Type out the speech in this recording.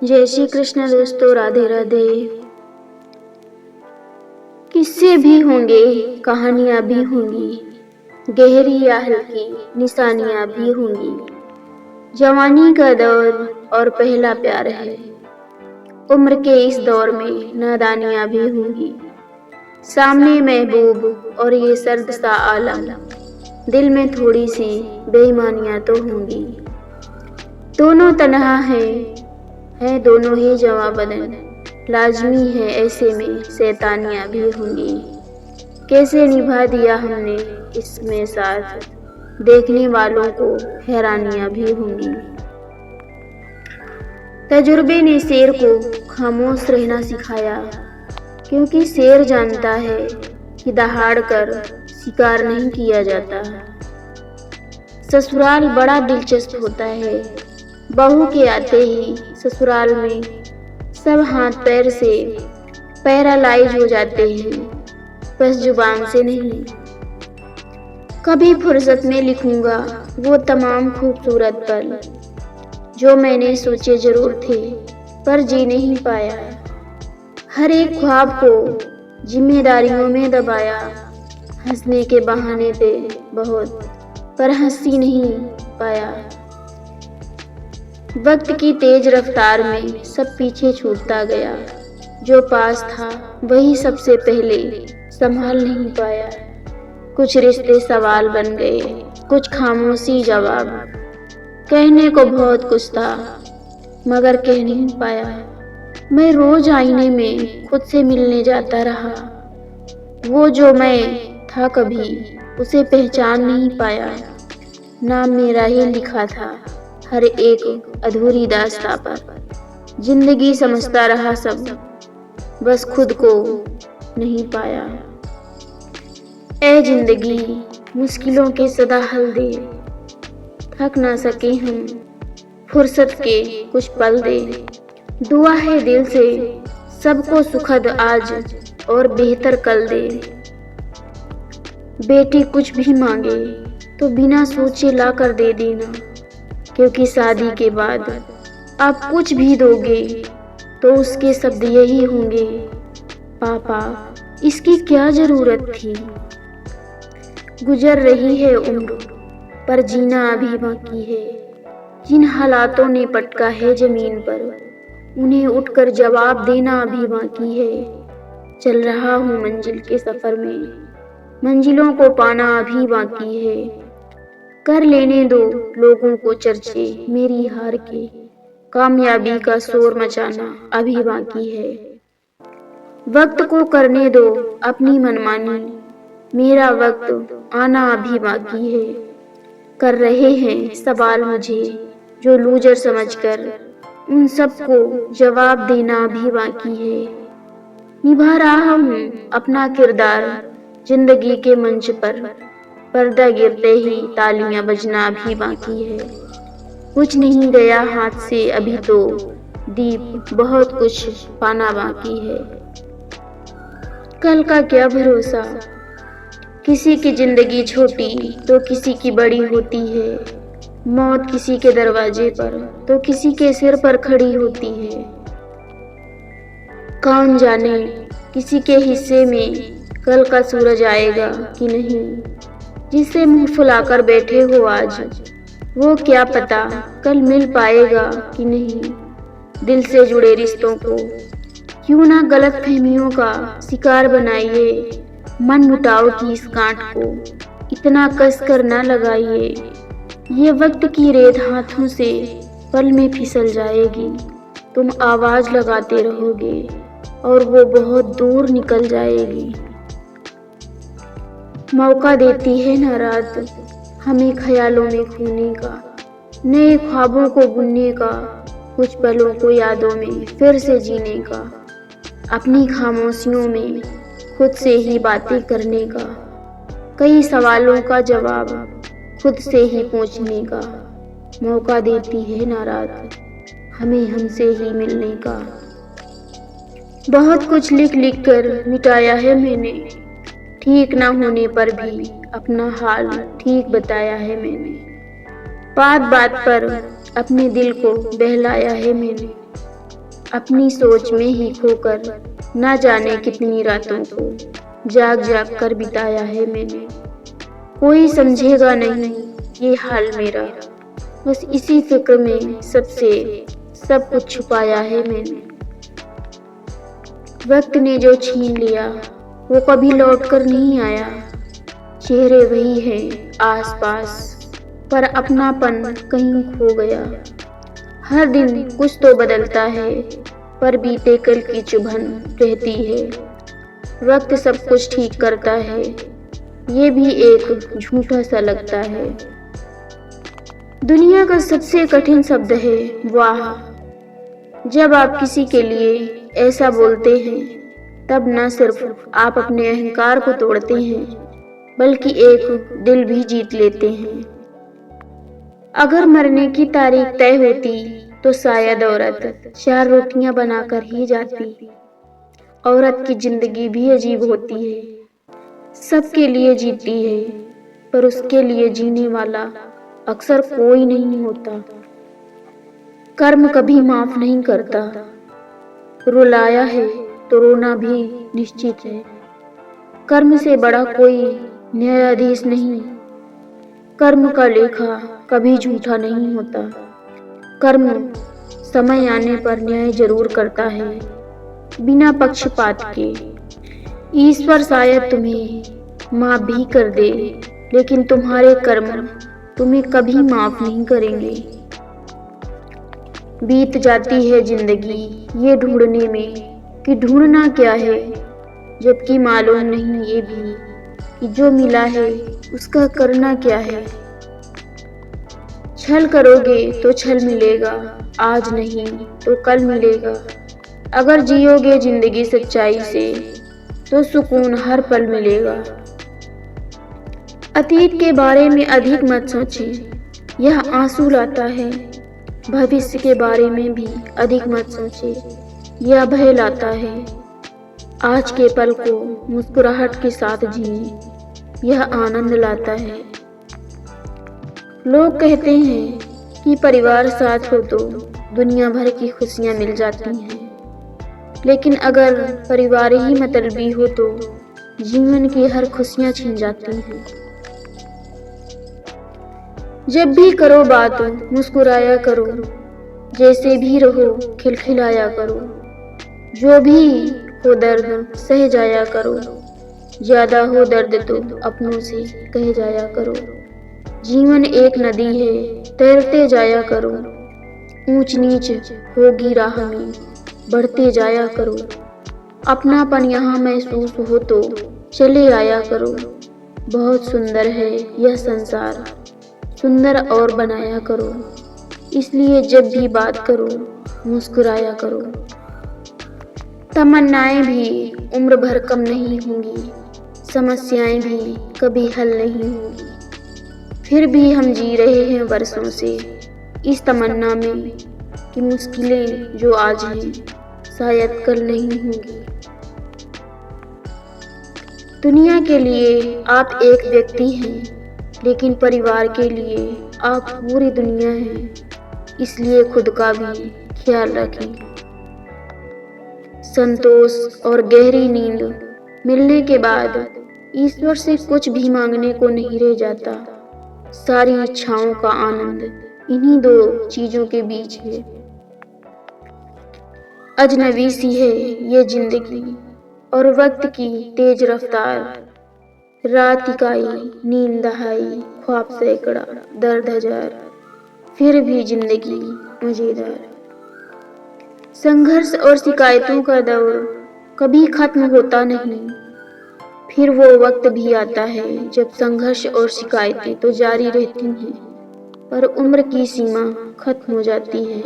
जय श्री कृष्ण दोस्तों, राधे राधे। किस्से भी होंगे, कहानियां भी होंगी, गहरी या हल्की निशानियां भी होंगी। जवानी का दौर और पहला प्यार है। उम्र के इस दौर में नादानियां भी होंगी। सामने महबूब और ये सर्द सा आलम, दिल में थोड़ी सी बेईमानियां तो होंगी। दोनों तन्हा है दोनों ही जवां बदन, लाजमी है ऐसे में शैतानियां भी होंगी। कैसे निभा दिया हमने इसमें साथ, देखने वालों को हैरानियां भी होंगी। तजुर्बे ने शेर को खामोश रहना सिखाया, क्योंकि शेर जानता है कि दहाड़ कर शिकार नहीं किया जाता। ससुराल बड़ा दिलचस्प होता है। बहू के आते ही ससुराल में सब हाथ पैर से पैरालाइज हो जाते हैं, बस जुबान से नहीं। कभी फुर्सत में लिखूंगा वो तमाम खूबसूरत पल, जो मैंने सोचे जरूर थे पर जी नहीं पाया। हर एक ख्वाब को जिम्मेदारियों में दबाया, हंसने के बहाने पे बहुत, पर हंसी नहीं पाया। वक्त की तेज रफ्तार में सब पीछे छूटता गया, जो पास था वही सबसे पहले संभाल नहीं पाया। कुछ रिश्ते सवाल बन गए, कुछ खामोशी जवाब। कहने को बहुत कुछ था मगर कह नहीं पाया। मैं रोज आईने में खुद से मिलने जाता रहा। वो जो मैं था कभी उसे पहचान नहीं पाया। नाम मेरा ही लिखा था हर एक अधूरी दास्तां पर। जिंदगी समझता रहा सब, बस खुद को नहीं पाया। ए जिंदगी मुश्किलों के सदा हल दे, थक ना सके हम फुर्सत के कुछ पल दे। दुआ है दिल से सबको सुखद आज और बेहतर कल दे। बेटी कुछ भी मांगे तो बिना सोचे ला कर दे देना, क्योंकि शादी के बाद आप कुछ भी दोगे तो उसके शब्द यही होंगे, पापा इसकी क्या जरूरत थी। गुजर रही है उम्र पर जीना अभी बाकी है। जिन हालातों ने पटका है जमीन पर, उन्हें उठकर जवाब देना अभी बाकी है। चल रहा हूँ मंजिल के सफर में, मंजिलों को पाना अभी बाकी है। कर लेने दो लोगों को चर्चे मेरी हार के, कामयाबी का शोर मचाना अभी बाकी है। वक्त को करने दो अपनी मनमानी, मेरा वक्त आना अभी बाकी है। कर रहे हैं सवाल मुझे जो लूजर समझकर, उन सबको जवाब देना अभी बाकी है। निभा रहा हूँ अपना किरदार जिंदगी के मंच पर, पर्दा गिरते ही तालियां बजना भी बाकी है। कुछ नहीं गया हाथ से अभी तो दीप बहुत कुछ पाना बाकी है। कल का क्या भरोसा, किसी की जिंदगी छोटी तो किसी की बड़ी होती है। मौत किसी के दरवाजे पर तो किसी के सिर पर खड़ी होती है। कौन जाने किसी के हिस्से में कल का सूरज आएगा कि नहीं। जिसे मुंह फुलाकर बैठे हो आज, वो क्या पता कल मिल पाएगा कि नहीं। दिल से जुड़े रिश्तों को क्यों ना गलत फहमियों का शिकार बनाइए। मन मुटाव की इस कांट को इतना कस कर ना लगाइए। ये वक्त की रेत हाथों से पल में फिसल जाएगी। तुम आवाज लगाते रहोगे और वो बहुत दूर निकल जाएगी। मौका देती है ना रात हमें ख्यालों में खोने का, नए ख्वाबों को बुनने का, कुछ पलों को यादों में फिर से जीने का, अपनी खामोशियों में खुद से ही बातें करने का, कई सवालों का जवाब खुद से ही पूछने का। मौका देती है ना रात हमें हमसे ही मिलने का। बहुत कुछ लिख लिख कर मिटाया है मैंने, ठीक ना होने पर भी अपना हाल ठीक बताया है मैंने। बात बात पर अपने दिल को बहलाया है मैंने। अपनी सोच में ही खोकर ना जाने कितनी रातों को जाग जाग कर बिताया है मैंने। कोई समझेगा नहीं ये हाल मेरा, बस इसी फिक्र में सबसे सब कुछ छुपाया है मैंने। वक्त ने जो छीन लिया वो कभी लौट कर नहीं आया। चेहरे वही हैं आसपास, पर अपनापन कहीं खो गया। हर दिन कुछ तो बदलता है, पर बीते कल की चुभन रहती है। वक्त सब कुछ ठीक करता है, ये भी एक झूठा सा लगता है। दुनिया का सबसे कठिन शब्द है वाह। जब आप किसी के लिए ऐसा बोलते हैं, तब न सिर्फ आप अपने अहंकार को तोड़ते हैं, बल्कि एक दिल भी जीत लेते हैं। अगर मरने की तारीख तय होती तो शायद औरत 4 रोटियां बनाकर ही जाती। औरत की जिंदगी भी अजीब होती है, सबके लिए जीती है, पर उसके लिए जीने वाला अक्सर कोई नहीं होता। कर्म कभी माफ नहीं करता, रुलाया है तो रोना भी निश्चित है। कर्म से बड़ा कोई न्यायाधीश नहीं। कर्म का लेखा कभी झूठा नहीं होता। कर्म समय आने पर न्याय जरूर करता है, बिना पक्षपात के। ईश्वर शायद तुम्हें माफ भी कर दे, लेकिन तुम्हारे कर्म तुम्हें कभी माफ नहीं करेंगे। बीत जाती है जिंदगी ये ढूंढने में कि ढूंढना क्या है, जबकि मालूम नहीं ये भी कि जो मिला है उसका करना क्या है। छल करोगे तो छल मिलेगा, आज नहीं तो कल मिलेगा। अगर जियोगे जिंदगी सच्चाई से तो सुकून हर पल मिलेगा। अतीत के बारे में अधिक मत सोचें, यह आंसू लाता है। भविष्य के बारे में भी अधिक मत सोचें, यह भय लाता है। आज के पल को मुस्कुराहट के साथ जिए, यह आनंद लाता है। लोग कहते हैं कि परिवार साथ हो तो दुनिया भर की खुशियां मिल जाती हैं, लेकिन अगर परिवार ही मतलबी हो तो जीवन की हर खुशियां छिन जाती हैं। जब भी करो बात मुस्कुराया करो, जैसे भी रहो खिलखिलाया करो। जो भी हो दर्द सह जाया करो, ज्यादा हो दर्द तो अपनों से कह जाया करो। जीवन एक नदी है, तैरते जाया करो। ऊंच नीच होगी राह में, बढ़ते जाया करो। अपनापन यहाँ महसूस हो तो चले आया करो। बहुत सुंदर है यह संसार, सुंदर और बनाया करो। इसलिए जब भी बात करो मुस्कुराया करो। तमन्नाएं भी उम्र भर कम नहीं होंगी, समस्याएं भी कभी हल नहीं होंगी। फिर भी हम जी रहे हैं वर्षों से इस तमन्ना में कि मुश्किलें जो आज हैं शायद कल नहीं होंगी। दुनिया के लिए आप एक व्यक्ति हैं, लेकिन परिवार के लिए आप पूरी दुनिया हैं। इसलिए खुद का भी ख्याल रखें। संतोष और गहरी नींद मिलने के बाद ईश्वर से कुछ भी मांगने को नहीं रह जाता। सारी इच्छाओं का आनंद इन्हीं 2 चीजों के बीच है। अजनबी सी है ये जिंदगी और वक्त की तेज रफ्तार। रात इकाई, नींद दहाई, ख्वाब सैकड़ा, दर्द हजार, फिर भी जिंदगी मजेदार। संघर्ष और शिकायतों का दौर कभी खत्म होता नहीं। फिर वो वक्त भी आता है जब संघर्ष और शिकायतें तो जारी रहती हैं, पर उम्र की सीमा खत्म हो जाती है।